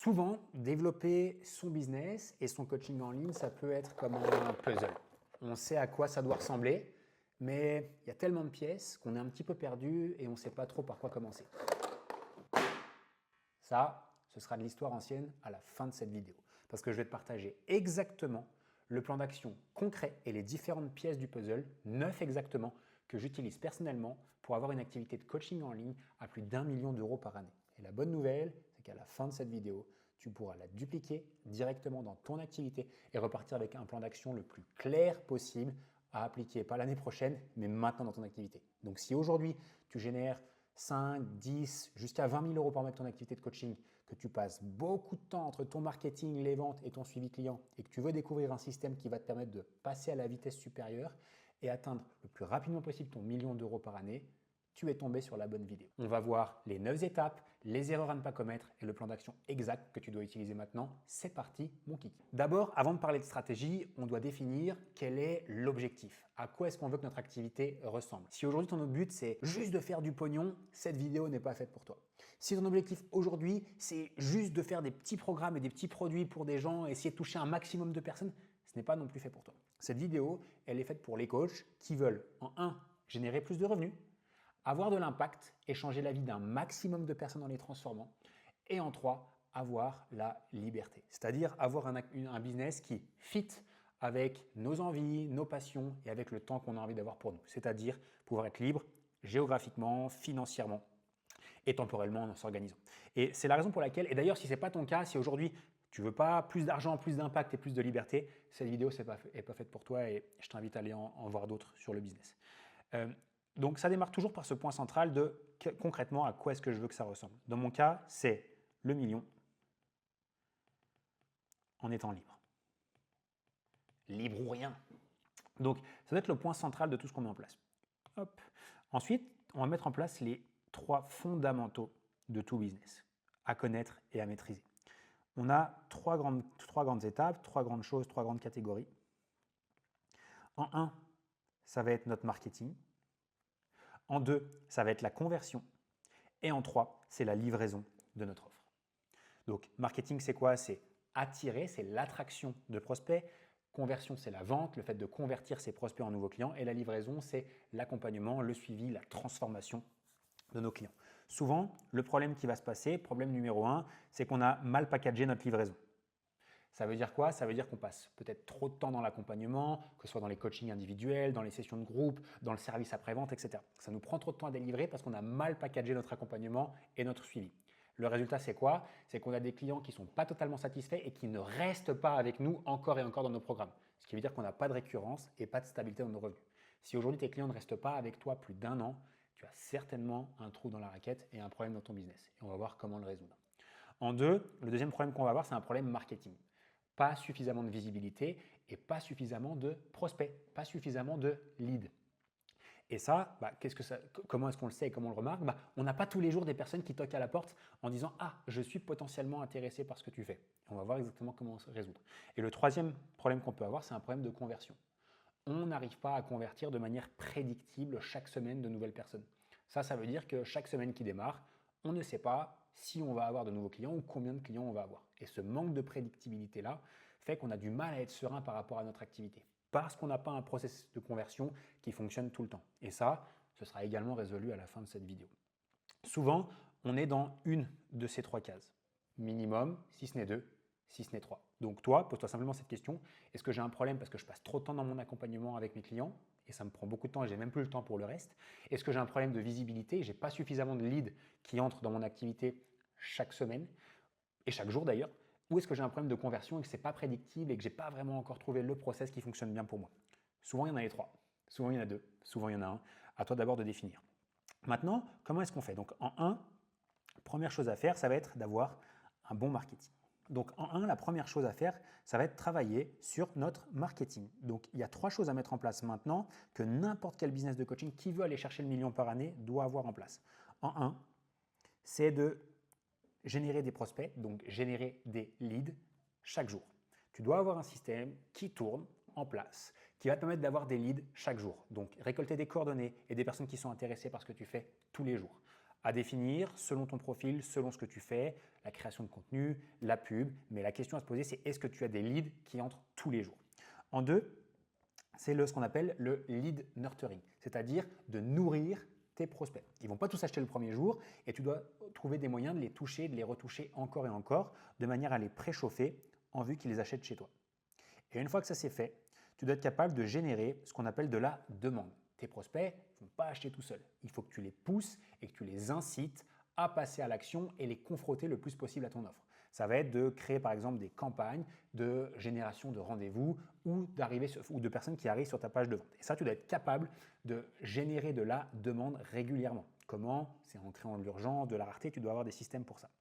Souvent, développer son business et son coaching en ligne, ça peut être comme un puzzle. On sait à quoi ça doit ressembler, mais il y a tellement de pièces qu'on est un petit peu perdu et on ne sait pas trop par quoi commencer. Ça, ce sera de l'histoire ancienne à la fin de cette vidéo, parce que je vais te partager exactement le plan d'action concret et les différentes pièces du puzzle, 9 exactement, que j'utilise personnellement pour avoir une activité de coaching en ligne à plus d'1 million d'euros par année. Et la bonne nouvelle, c'est qu'à la fin de cette vidéo, tu pourras la dupliquer directement dans ton activité et repartir avec un plan d'action le plus clair possible à appliquer, pas l'année prochaine, mais maintenant dans ton activité. Donc si aujourd'hui, tu génères 5, 10, jusqu'à 20 000 euros par mois de ton activité de coaching, que tu passes beaucoup de temps entre ton marketing, les ventes et ton suivi client et que tu veux découvrir un système qui va te permettre de passer à la vitesse supérieure et atteindre le plus rapidement possible ton million d'euros par année, tu es tombé sur la bonne vidéo. On va voir les 9 étapes, les erreurs à ne pas commettre et le plan d'action exact que tu dois utiliser maintenant. C'est parti, mon kiki. D'abord, avant de parler de stratégie, on doit définir quel est l'objectif. À quoi est-ce qu'on veut que notre activité ressemble? Si aujourd'hui ton but c'est juste de faire du pognon, cette vidéo n'est pas faite pour toi. Si ton objectif aujourd'hui c'est juste de faire des petits programmes et des petits produits pour des gens et essayer de toucher un maximum de personnes, ce n'est pas non plus fait pour toi. Cette vidéo, elle est faite pour les coachs qui veulent en 1 générer plus de revenus, avoir de l'impact et changer la vie d'un maximum de personnes en les transformant. Et en 3, avoir la liberté, c'est-à-dire avoir un business qui fit avec nos envies, nos passions et avec le temps qu'on a envie d'avoir pour nous, c'est-à-dire pouvoir être libre géographiquement, financièrement et temporellement en s'organisant. Et c'est la raison pour laquelle, et d'ailleurs si ce n'est pas ton cas, si aujourd'hui tu veux pas plus d'argent, plus d'impact et plus de liberté, cette vidéo n'est pas faite pour toi et je t'invite à aller en voir d'autres sur le business. Donc ça démarre toujours par ce point central de concrètement à quoi est-ce que je veux que ça ressemble. Dans mon cas, c'est le million en étant libre. Libre ou rien. Donc ça doit être le point central de tout ce qu'on met en place. Hop. Ensuite, on va mettre en place les 3 fondamentaux de tout business, à connaître et à maîtriser. On a 3 grandes étapes, 3 grandes choses, 3 grandes catégories. En 1, ça va être notre marketing. En 2, ça va être la conversion. Et en 3, c'est la livraison de notre offre. Donc, marketing, c'est quoi? C'est attirer, c'est l'attraction de prospects. Conversion, c'est la vente, le fait de convertir ses prospects en nouveaux clients. Et la livraison, c'est l'accompagnement, le suivi, la transformation de nos clients. Souvent, le problème qui va se passer, problème numéro 1, c'est qu'on a mal packagé notre livraison. Ça veut dire quoi? Ça veut dire qu'on passe peut-être trop de temps dans l'accompagnement, que ce soit dans les coachings individuels, dans les sessions de groupe, dans le service après-vente, etc. Ça nous prend trop de temps à délivrer parce qu'on a mal packagé notre accompagnement et notre suivi. Le résultat, c'est quoi? C'est qu'on a des clients qui ne sont pas totalement satisfaits et qui ne restent pas avec nous encore et encore dans nos programmes. Ce qui veut dire qu'on n'a pas de récurrence et pas de stabilité dans nos revenus. Si aujourd'hui tes clients ne restent pas avec toi plus d'1 an, tu as certainement un trou dans la raquette et un problème dans ton business. Et on va voir comment le résoudre. En 2, le deuxième problème qu'on va avoir, c'est un problème marketing. Pas suffisamment de visibilité et pas suffisamment de prospects, pas suffisamment de leads. Et ça, comment est-ce qu'on le sait et comment on le remarque? On n'a pas tous les jours des personnes qui toquent à la porte en disant « Ah, je suis potentiellement intéressé par ce que tu fais ». On va voir exactement comment se résoudre. Et le troisième problème qu'on peut avoir, c'est un problème de conversion. On n'arrive pas à convertir de manière prédictible chaque semaine de nouvelles personnes. Ça veut dire que chaque semaine qui démarre, on ne sait pas si on va avoir de nouveaux clients ou combien de clients on va avoir. Et ce manque de prédictibilité-là fait qu'on a du mal à être serein par rapport à notre activité parce qu'on n'a pas un processus de conversion qui fonctionne tout le temps. Et ça, ce sera également résolu à la fin de cette vidéo. Souvent, on est dans une de ces 3 cases. Minimum, si ce n'est 2, si ce n'est 3. Donc toi, pose-toi simplement cette question. Est-ce que j'ai un problème parce que je passe trop de temps dans mon accompagnement avec mes clients et ça me prend beaucoup de temps et j'ai même plus le temps pour le reste? Est-ce que j'ai un problème de visibilité? J'ai pas suffisamment de leads qui entrent dans mon activité chaque semaine et chaque jour d'ailleurs? Ou est-ce que j'ai un problème de conversion et que ce n'est pas prédictible et que je n'ai pas vraiment encore trouvé le process qui fonctionne bien pour moi? Souvent, il y en a les 3. Souvent, il y en a 2. Souvent, il y en a un. À toi d'abord de définir. Maintenant, comment est-ce qu'on fait? Donc, en 1, première chose à faire, ça va être d'avoir un bon marketing. Donc, en 1, la première chose à faire, ça va être travailler sur notre marketing. Donc, il y a 3 choses à mettre en place maintenant que n'importe quel business de coaching qui veut aller chercher le million par année doit avoir en place. En 1, c'est de générer des prospects, donc générer des leads chaque jour. Tu dois avoir un système qui tourne en place, qui va te permettre d'avoir des leads chaque jour. Donc récolter des coordonnées et des personnes qui sont intéressées par ce que tu fais tous les jours. À définir selon ton profil, selon ce que tu fais, la création de contenu, la pub. Mais la question à se poser, c'est est-ce que tu as des leads qui entrent tous les jours? En deux, c'est ce qu'on appelle le lead nurturing, c'est-à-dire de nourrir tes prospects. Ils ne vont pas tous acheter le premier jour et tu dois trouver des moyens de les toucher, de les retoucher encore et encore, de manière à les préchauffer en vue qu'ils achètent chez toi. Et une fois que ça c'est fait, tu dois être capable de générer ce qu'on appelle de la demande. Tes prospects ne vont pas acheter tout seuls. Il faut que tu les pousses et que tu les incites à passer à l'action et les confronter le plus possible à ton offre. Ça va être de créer par exemple des campagnes de génération de rendez-vous ou de personnes qui arrivent sur ta page de vente. Et ça, tu dois être capable de générer de la demande régulièrement. Comment? C'est en créant de l'urgence, de la rareté, tu dois avoir des systèmes pour ça.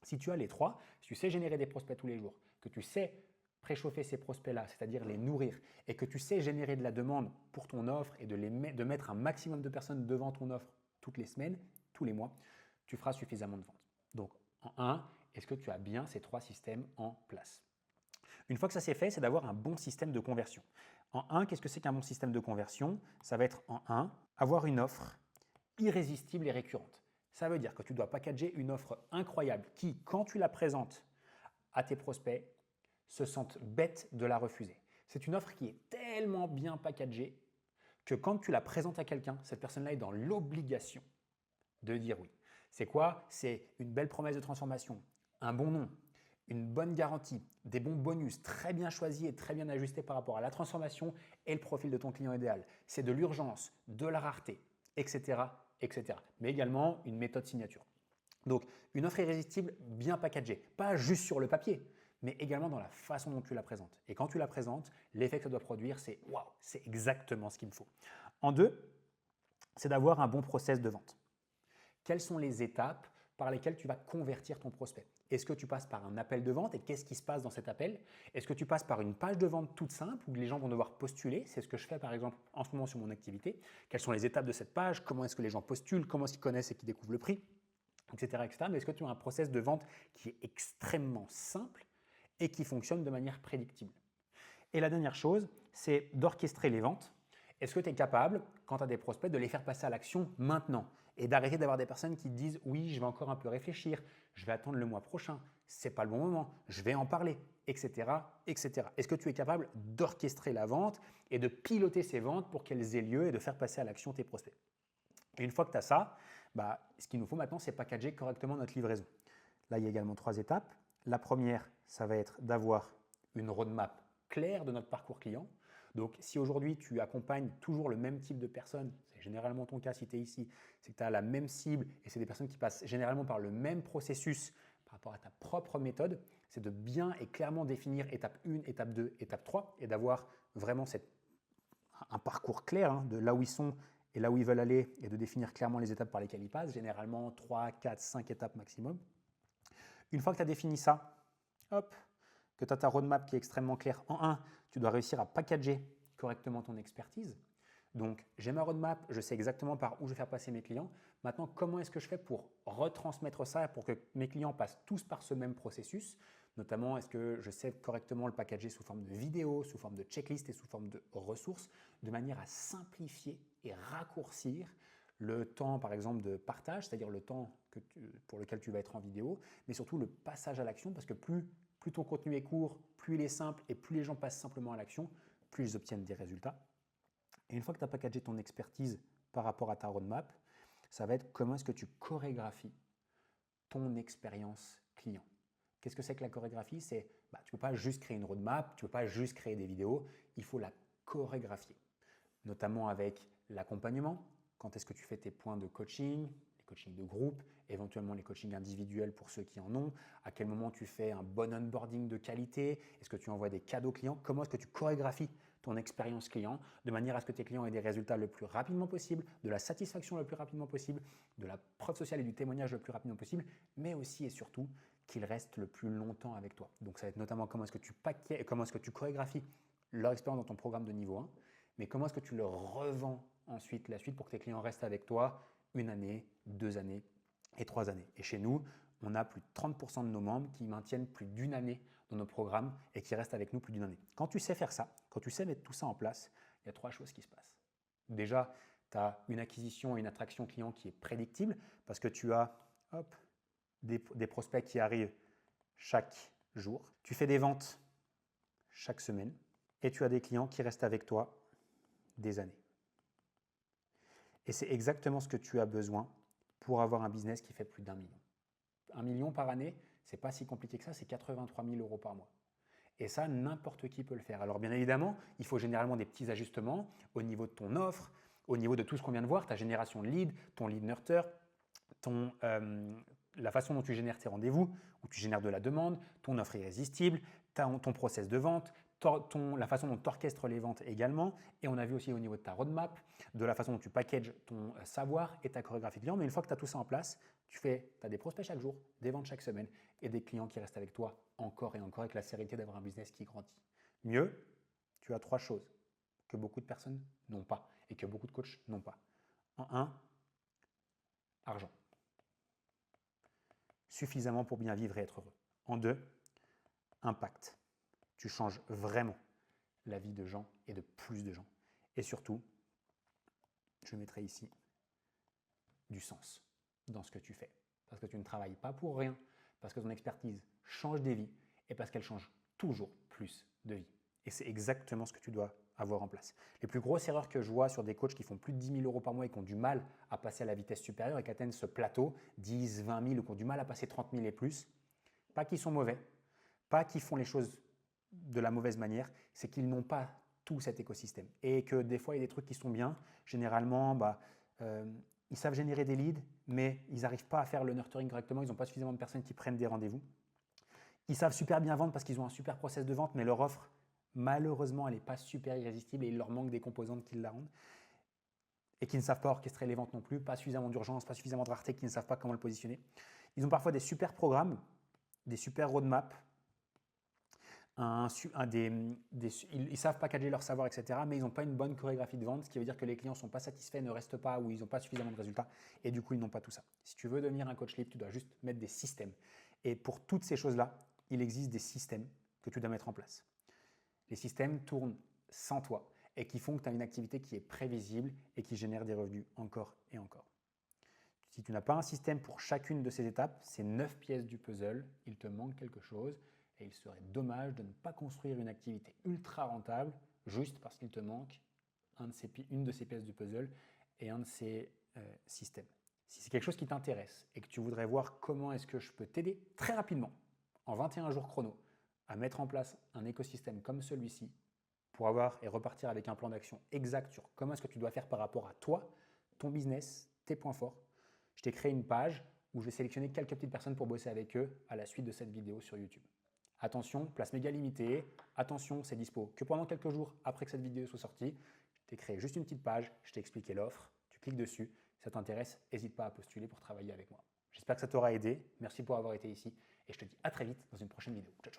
Si tu as les trois, si tu sais générer des prospects tous les jours, que tu sais préchauffer ces prospects-là, c'est-à-dire les nourrir, et que tu sais générer de la demande pour ton offre et de mettre un maximum de personnes devant ton offre toutes les semaines, tous les mois, tu feras suffisamment de ventes. Donc, en 1, est-ce que tu as bien ces trois systèmes en place? Une fois que ça c'est fait, c'est d'avoir un bon système de conversion. En 1, qu'est-ce que c'est qu'un bon système de conversion? Ça va être en 1, avoir une offre irrésistible et récurrente. Ça veut dire que tu dois packager une offre incroyable qui, quand tu la présentes à tes prospects, se sentent bêtes de la refuser. C'est une offre qui est tellement bien packagée que quand tu la présentes à quelqu'un, cette personne-là est dans l'obligation de dire oui. C'est quoi? C'est une belle promesse de transformation, un bon nom, une bonne garantie, des bons bonus très bien choisis et très bien ajustés par rapport à la transformation et le profil de ton client idéal. C'est de l'urgence, de la rareté, etc., etc. Mais également une méthode signature. Donc, une offre irrésistible bien packagée, pas juste sur le papier, mais également dans la façon dont tu la présentes. Et quand tu la présentes, l'effet que ça doit produire, c'est « waouh, c'est exactement ce qu'il me faut ». En 2, c'est d'avoir un bon process de vente. Quelles sont les étapes par lesquelles tu vas convertir ton prospect? Est-ce que tu passes par un appel de vente et qu'est-ce qui se passe dans cet appel? Est-ce que tu passes par une page de vente toute simple où les gens vont devoir postuler? C'est ce que je fais par exemple en ce moment sur mon activité. Quelles sont les étapes de cette page? Comment est-ce que les gens postulent? Comment est-ce qu'ils connaissent et qu'ils découvrent le prix? Etc., etc. Mais est-ce que tu as un process de vente qui est extrêmement simple et qui fonctionne de manière prédictible? Et la dernière chose, c'est d'orchestrer les ventes. Est-ce que tu es capable, quand tu as des prospects, de les faire passer à l'action maintenant et d'arrêter d'avoir des personnes qui te disent « oui, je vais encore un peu réfléchir, je vais attendre le mois prochain, c'est pas le bon moment, je vais en parler, etc. etc. » Est-ce que tu es capable d'orchestrer la vente et de piloter ces ventes pour qu'elles aient lieu et de faire passer à l'action tes prospects? Et une fois que tu as ça, ce qu'il nous faut maintenant, c'est packager correctement notre livraison. Là, il y a également 3 étapes. La première, ça va être d'avoir une roadmap claire de notre parcours client. Donc, si aujourd'hui, tu accompagnes toujours le même type de personnes, c'est généralement ton cas si tu es ici, c'est que tu as la même cible et c'est des personnes qui passent généralement par le même processus par rapport à ta propre méthode, c'est de bien et clairement définir étape 1, étape 2, étape 3 et d'avoir vraiment un parcours clair de là où ils sont et là où ils veulent aller et de définir clairement les étapes par lesquelles ils passent, généralement 3, 4, 5 étapes maximum. Une fois que tu as défini ça, hop, que tu as ta roadmap qui est extrêmement claire, en 1, tu dois réussir à packager correctement ton expertise. Donc, j'ai ma roadmap, je sais exactement par où je vais faire passer mes clients. Maintenant, comment est-ce que je fais pour retransmettre ça, pour que mes clients passent tous par ce même processus? Notamment, est-ce que je sais correctement le packager sous forme de vidéo, sous forme de checklist et sous forme de ressources, de manière à simplifier et raccourcir le temps, par exemple, de partage, c'est-à-dire le temps pour lequel tu vas être en vidéo, mais surtout le passage à l'action, parce que plus ton contenu est court, plus il est simple et plus les gens passent simplement à l'action, plus ils obtiennent des résultats. Et une fois que tu as packagé ton expertise par rapport à ta roadmap, ça va être comment est-ce que tu chorégraphies ton expérience client. Qu'est-ce que c'est que la chorégraphie? Tu ne peux pas juste créer une roadmap, tu ne peux pas juste créer des vidéos, il faut la chorégraphier, notamment avec l'accompagnement. Quand est-ce que tu fais tes points de coaching, les coachings de groupe, éventuellement les coachings individuels pour ceux qui en ont, à quel moment tu fais un bon onboarding de qualité, est-ce que tu envoies des cadeaux clients, comment est-ce que tu chorégraphies ton expérience client de manière à ce que tes clients aient des résultats le plus rapidement possible, de la satisfaction le plus rapidement possible, de la preuve sociale et du témoignage le plus rapidement possible, mais aussi et surtout qu'ils restent le plus longtemps avec toi. Donc ça va être notamment comment est-ce que tu chorégraphies leur expérience dans ton programme de niveau 1, mais comment est-ce que tu leur revends ensuite la suite pour que tes clients restent avec toi 1 année, 2 années et 3 années. Et chez nous, on a plus de 30% de nos membres qui maintiennent plus d'1 année dans nos programmes et qui restent avec nous plus d'1 année. Quand tu sais faire ça, quand tu sais mettre tout ça en place, il y a 3 choses qui se passent. Déjà, tu as une acquisition et une attraction client qui est prédictible parce que tu as des prospects qui arrivent chaque jour. Tu fais des ventes chaque semaine et tu as des clients qui restent avec toi des années. Et c'est exactement ce que tu as besoin pour avoir un business qui fait plus d'1 million. 1 million par année, ce n'est pas si compliqué que ça, c'est 83 000 € par mois. Et ça, n'importe qui peut le faire. Alors bien évidemment, il faut généralement des petits ajustements au niveau de ton offre, au niveau de tout ce qu'on vient de voir, ta génération de lead, ton lead nurture, la façon dont tu génères tes rendez-vous, où tu génères de la demande, ton offre irrésistible, ton process de vente, la façon dont tu orchestres les ventes également. Et on a vu aussi au niveau de ta roadmap, de la façon dont tu packages ton savoir et ta chorégraphie client. Mais une fois que tu as tout ça en place, tu as des prospects chaque jour, des ventes chaque semaine et des clients qui restent avec toi encore et encore avec la sérénité d'avoir un business qui grandit. Mieux, tu as 3 choses que beaucoup de personnes n'ont pas et que beaucoup de coachs n'ont pas. En 1, argent. Suffisamment pour bien vivre et être heureux. En 2, impact. Tu changes vraiment la vie de gens et de plus de gens. Et surtout, je mettrai ici du sens dans ce que tu fais. Parce que tu ne travailles pas pour rien, parce que ton expertise change des vies et parce qu'elle change toujours plus de vies. Et c'est exactement ce que tu dois avoir en place. Les plus grosses erreurs que je vois sur des coachs qui font plus de 10 000 € par mois et qui ont du mal à passer à la vitesse supérieure et qui atteignent ce plateau, 10, 20 000 ou qui ont du mal à passer 30 000 et plus, pas qu'ils sont mauvais, pas qu'ils font les choses de la mauvaise manière, c'est qu'ils n'ont pas tout cet écosystème. Et que des fois, il y a des trucs qui sont bien. Généralement, ils savent générer des leads, mais ils n'arrivent pas à faire le nurturing correctement. Ils n'ont pas suffisamment de personnes qui prennent des rendez-vous. Ils savent super bien vendre parce qu'ils ont un super process de vente, mais leur offre, malheureusement, elle n'est pas super irrésistible et il leur manque des composantes qui la rendent. Et qui ne savent pas orchestrer les ventes non plus, pas suffisamment d'urgence, pas suffisamment de rareté, qui ne savent pas comment le positionner. Ils ont parfois des super programmes, des super roadmaps, ils savent packager leur savoir, etc. Mais ils n'ont pas une bonne chorégraphie de vente, ce qui veut dire que les clients ne sont pas satisfaits, ne restent pas ou ils n'ont pas suffisamment de résultats et du coup, ils n'ont pas tout ça. Si tu veux devenir un coach libre, tu dois juste mettre des systèmes. Et pour toutes ces choses-là, il existe des systèmes que tu dois mettre en place. Les systèmes tournent sans toi et qui font que tu as une activité qui est prévisible et qui génère des revenus encore et encore. Si tu n'as pas un système pour chacune de ces étapes, ces 9 pièces du puzzle, il te manque quelque chose. Et il serait dommage de ne pas construire une activité ultra rentable juste parce qu'il te manque une de ces pièces du puzzle et un de ces systèmes. Si c'est quelque chose qui t'intéresse et que tu voudrais voir comment est-ce que je peux t'aider très rapidement, en 21 jours chrono, à mettre en place un écosystème comme celui-ci pour avoir et repartir avec un plan d'action exact sur comment est-ce que tu dois faire par rapport à toi, ton business, tes points forts, je t'ai créé une page où je vais sélectionner quelques petites personnes pour bosser avec eux à la suite de cette vidéo sur YouTube. Attention, place méga limitée. Attention, c'est dispo que pendant quelques jours après que cette vidéo soit sortie. Je t'ai créé juste une petite page, je t'ai expliqué l'offre, tu cliques dessus. Si ça t'intéresse, n'hésite pas à postuler pour travailler avec moi. J'espère que ça t'aura aidé. Merci pour avoir été ici et je te dis à très vite dans une prochaine vidéo. Ciao, ciao.